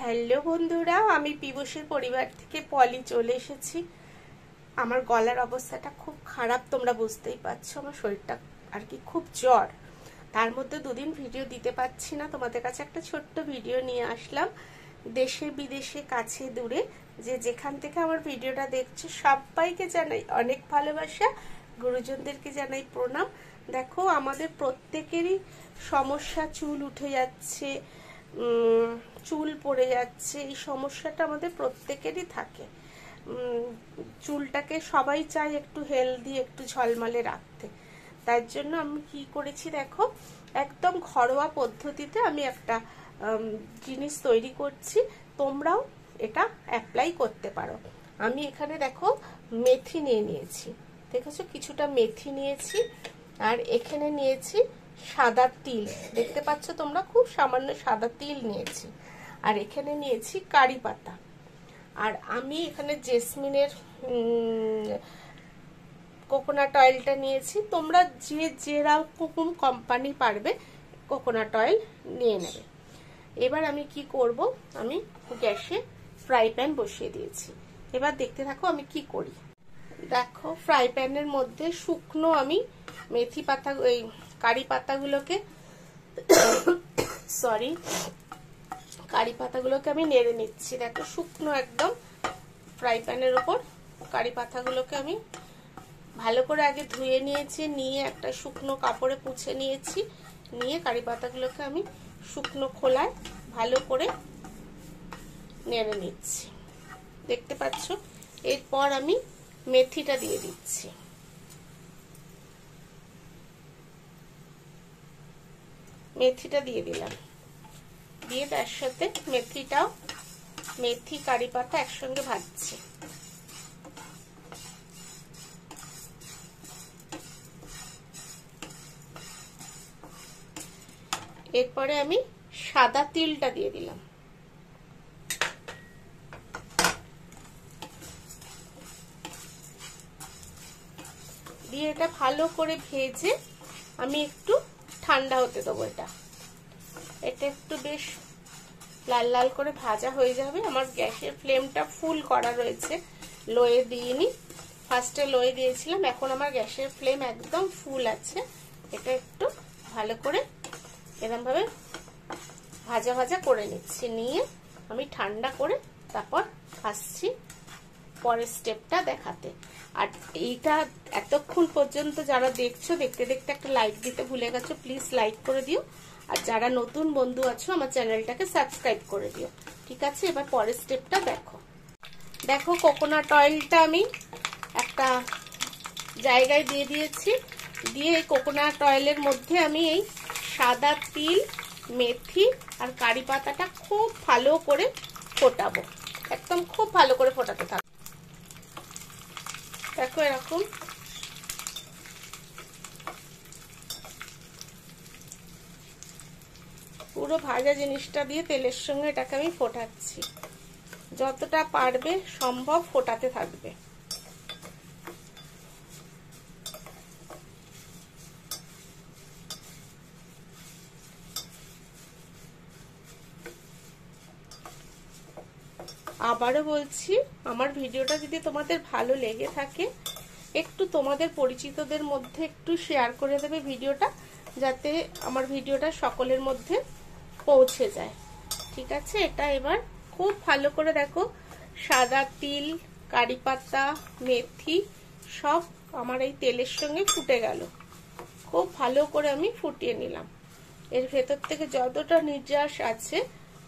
Hello বন্ধুরা, আমি পিবুসের পরিবার থেকে পলি চলে এসেছি। আমার গলার অবস্থাটা খুব খারাপ, তোমরা বুঝতেই পারছো। আমার শরীরটা আর কি খুব জ্বর, তার মধ্যে দুদিন ভিডিও দিতে পারছি না। তোমাদের কাছে একটা ছোট্ট ভিডিও নিয়ে আসলাম। দেশে বিদেশে কাছে দূরে যে যেখান থেকে আমার ভিডিওটা দেখছো সবাইকে জানাই অনেক ভালোবাসা, গুরুজনদেরকে জানাই প্রণাম। দেখো, আমাদের প্রত্যেকেরই সমস্যা, চুল উঠে যাচ্ছে, চুল পড়ে যাচ্ছে। এই সমস্যাটা আমাদের প্রত্যেকেরই থাকে। চুলটাকে সবাই চায় একটু হেলদি, একটু ঝলমলে রাখতে। তার জন্য আমি কি করেছি দেখো, একদম ঘরোয়া পদ্ধতিতে আমি একটা জিনিস তৈরি করছি। তোমরাও এটা অ্যাপ্লাই করতে পারো। আমি এখানে দেখো মেথি নিয়ে নিয়েছি, দেখেছো কিছুটা মেথি নিয়েছি, আর এখানে নিয়েছি সাদা তিল, দেখতে পাচ্ছ তোমরা, খুব সামান্য সাদা তিল নিয়েছি। আর এখানে নিয়েছি কারি পাতা, আর আমি এখানে জেসমিনের কোকোনাট অয়েলটা নিয়েছি। তোমরা যে যেরকম কোম্পানি পারবে কোকোনাট অয়েল নিয়ে নেবে। এবার আমি কি করব, আমি গ্যাসে ফ্রাই প্যান বসিয়ে দিয়েছি। এবার দেখতে থাকো আমি কি করি। দেখো, ফ্রাই প্যানের মধ্যে শুকনো আমি মেথি পাতা, ওই কারি পাতাগুলোকে কারি পাতাগুলোকে আমি নেড়ে নিচ্ছি। দেখো, শুকনো একদম ফ্রাই প্যানের ওপর কারি পাতাগুলোকে আমি ভালো করে আগে ধুয়ে নিয়েছি, নিয়ে একটা শুকনো কাপড়ে পুছে নিয়েছি। নিয়ে কারি পাতাগুলোকে আমি শুকনো খোলায় ভালো করে নেড়ে নিচ্ছি, দেখতে পাচ্ছ। এরপর আমি মেথিটা দিয়ে দিচ্ছি। মেথিটা দিয়ে দিলাম, দিয়ে তার সাথে মেথি কারি পাতা একসঙ্গে ভাজছি। এরপরে আমি সাদা তিলটা দিয়ে দিলাম, দিয়ে এটা ভালো করে ভেজে আমি একটু ঠান্ডা হতে দেবো। এটা একটু বেশ লাল লাল করে ভাজা হয়ে যাবে। আমার গ্যাসের ফ্লেমটা ফুল করা রয়েছে, লোয়ে দিইনি। ফার্স্টে লোয়ে দিয়েছিলাম, এখন আমার গ্যাসের ফ্লেম একদম ফুল আছে। এটা একটু ভালো করে এরকম ভাবে ভাজা ভাজা করে নিচ্ছি, নিয়ে আমি ঠান্ডা করে তারপর আসছি পরের স্টেপটা দেখাতে। আর এইটা এতক্ষণ পর্যন্ত যারা দেখছো, দেখতে দেখতে একটা লাইক দিতে ভুলে গেছো, প্লিজ লাইক করে দিও। আর যারা নতুন বন্ধু আছো আমার চ্যানেলটাকে সাবস্ক্রাইব করে দিও, ঠিক আছে। এবার পরের স্টেপটা দেখো। দেখো, কোকোনাট অয়েলটা আমি একটা জায়গায় দিয়ে দিয়েছি, দিয়ে এই কোকোনাট অয়েলের মধ্যে আমি এই সাদা তিল, মেথি আর কারি পাতাটা খুব ভালো করে ফোটাবো, একদম খুব ভালো করে ফোটাতে থাকবো। দেখো, এরকম পুরো ভাজা জিনিসটা দিয়ে তেলের সঙ্গে এটাকে আমি ফোটাচ্ছি। যতটা পারবে সম্ভব ফোটাতে থাকবে। আবারও বলছি, আমার ভিডিওটা যদি তোমাদের ভালো লেগে থাকে, একটু তোমাদের পরিচিতদের মধ্যে একটু শেয়ার করে দেবে ভিডিওটা, যাতে আমার ভিডিওটা সকলের মধ্যে পৌঁছে যায়, ঠিক আছে। এটা এবার খুব ভালো করে দেখো, সাদা তিল, কারি পাতা, মেথি সব আমার এই তেলের সঙ্গে ফুটে গেল। খুব ভালো করে আমি ফুটিয়ে নিলাম। এর ভেতর থেকে যতটা নির্যাস আছে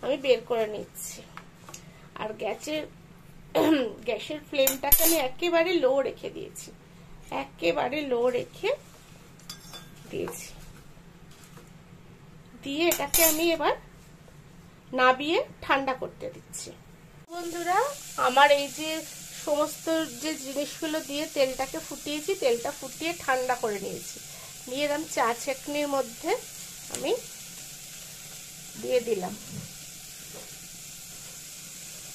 আমি বের করে নিচ্ছি। আর গ্যাসের ফ্লেমটাকে আমি একেবারে লো রেখে দিয়েছি, একেবারে লো রেখে দিয়েছি। দিয়ে এটাকে আমি এবার নাবিয়ে ঠান্ডা করতে দিচ্ছি। বন্ধুরা, আমার এই যে সমস্ত যে জিনিসগুলো দিয়ে তেলটাকে ফুটিয়েছি, তেলটা ফুটিয়ে ঠান্ডা করে নিয়েছি। নিয়ে এরকম চা ছাঁকনির মধ্যে আমি দিয়ে দিলাম,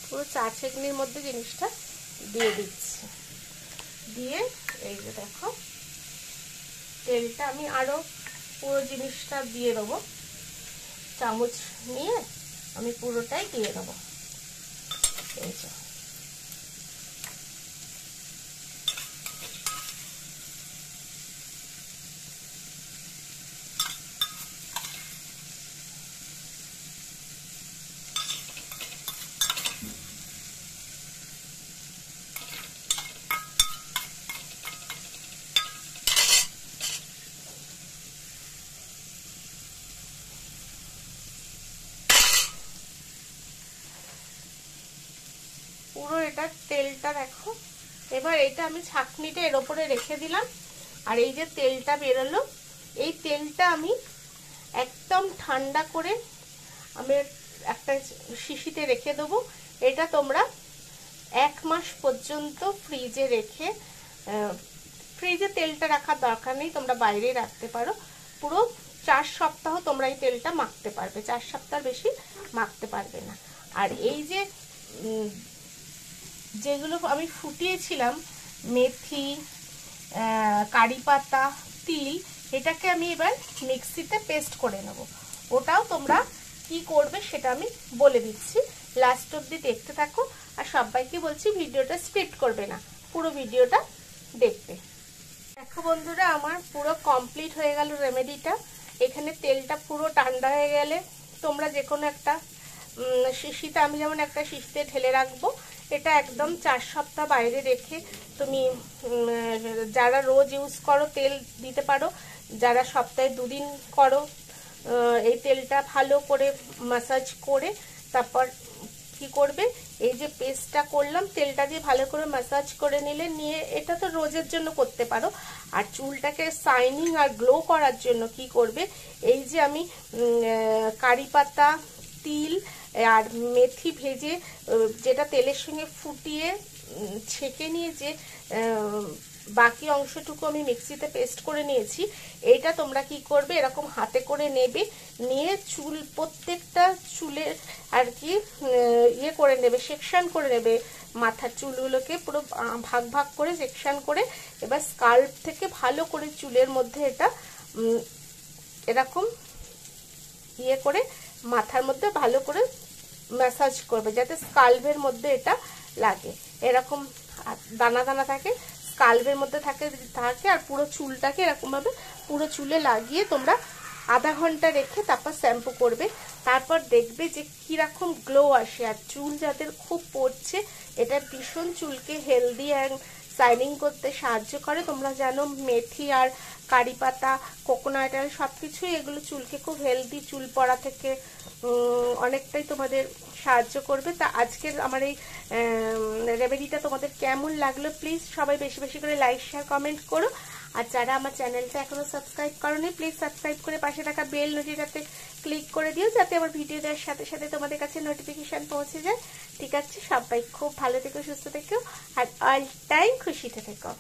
পুরো চা ছাঁকনির মধ্যে জিনিসটা দিয়ে দিচ্ছি। দিয়ে এই যে দেখো, তেলটা আমি আরো পুরো জিনিসটা দিয়ে দেবো, চামচ নিয়ে আমি পুরোটাই দিয়ে দেবো। এই যে পুরো এটা তেলটা দেখো। এবার এটা আমি ছাঁকনিটা এর ওপরে রেখে দিলাম। আর এই যে তেলটা বেরোলো, এই তেলটা আমি একদম ঠান্ডা করে আমি একটা শিশিতে রেখে দেবো। এটা তোমরা 1 মাস পর্যন্ত ফ্রিজে রেখে, ফ্রিজে তেলটা রাখার দরকার নেই, তোমরা বাইরে রাখতে পারো। পুরো 4 সপ্তাহ তোমরা এই তেলটা মাখতে পারবে, 4 সপ্তাহ বেশি মাখতে পারবে না। আর এই যে যেগুলো আমি ফুটিয়েছিলাম, মেথি, কারি পাতা, তিল, এটাকে আমি এবার মিক্সিতে পেস্ট করে নেব। ওটাও তোমরা কি করবে সেটা আমি বলে দিচ্ছি, লাস্ট অবধি দেখতে থাকো। আর সবাইকে বলছি ভিডিওটা স্কিপ করবে না, পুরো ভিডিওটা দেখবে। দেখো বন্ধুরা, আমার পুরো কমপ্লিট হয়ে গেল রেমেডিটা। এখানে তেলটা পুরো ঠান্ডা হয়ে গেলে তোমরা যে কোনো একটা শিশিতে, আমি যেমন একটা শিশিতে ঢেলে রাখবো। এটা একদম 4 সপ্তাহ বাইরে রেখে তুমি যারা রোজ ইউজ করো তেল দিতে পারো, যারা সপ্তাহে 2 দিন করো এই তেলটা ভালো করে ম্যাসাজ করে তারপর কি করবে, এই যে পেস্টটা করলাম তেলটা দিয়ে ভালো করে ম্যাসাজ করে নিয়ে এটা তো রোজের জন্য করতে পারো। আর চুলটাকে শাইনিং আর গ্লো করার জন্য কি করবে, এই যে আমি কারি পাতা, তিল আর মেথি ভেজে যেটা তেলের সঙ্গে ফুটিয়ে ছেঁকে নিয়ে যে বাকি অংশটুকু আমি মিক্সিতে পেস্ট করে নিয়েছি, এইটা তোমরা কি করবে, এরকম হাতে করে নেবে, নিয়ে চুল প্রত্যেকটা চুলের আর কি ইয়ে করে নেবে, সেকশন করে নেবে, মাথার চুলগুলোকে পুরো ভাগ ভাগ করে সেকশন করে, এবার স্কাল্প থেকে ভালো করে চুলের মধ্যে এটা এরকম ইয়ে করে মাথার মধ্যে ভালো করে ম্যাসাজ করবে, যাতে স্কাল্পের মধ্যে এটা লাগে, এরকম দানা দানা থাকে স্কাল্পের মধ্যে থাকে। আর পুরো চুলটাকে এরকমভাবে পুরো চুলে লাগিয়ে তোমরা আধা ঘন্টা রেখে তারপর শ্যাম্পু করবে। তারপর দেখবে যে কিরকম গ্লো আসে। আর চুল যাদের খুব পড়ছে, এটা ভীষণ চুলকে হেলদি অ্যান্ড শাইনিং করতে সাহায্য করে। তোমরা জানো মেথি আর কারি পাতা, কোকোনাট অয়েল সব কিছুই এগুলো চুলকে খুব হেলদি, চুল পড়া থেকে অনেকটাই তোমাদের সাহায্য করবে। তা আজকের আমার এই রেমেডিটা তোমাদের কেমন লাগলো প্লিজ সবাই বেশি বেশি করে লাইক শেয়ার কমেন্ট করো। আর যারা আমার চ্যানেলটা এখনো সাবস্ক্রাইব করোনি প্লিজ সাবস্ক্রাইব করে পাশে থাকা বেল নোটিফিকেশনটাতে ক্লিক করে দিও, যাতে আমার ভিডিও দেওয়ার সাথে সাথে তোমাদের কাছে নোটিফিকেশন পৌঁছে যায়। ঠিক আছে, সবাই খুব ভালো থেকো, সুস্থ থেকো আর অল টাইম খুশিতে থেকো।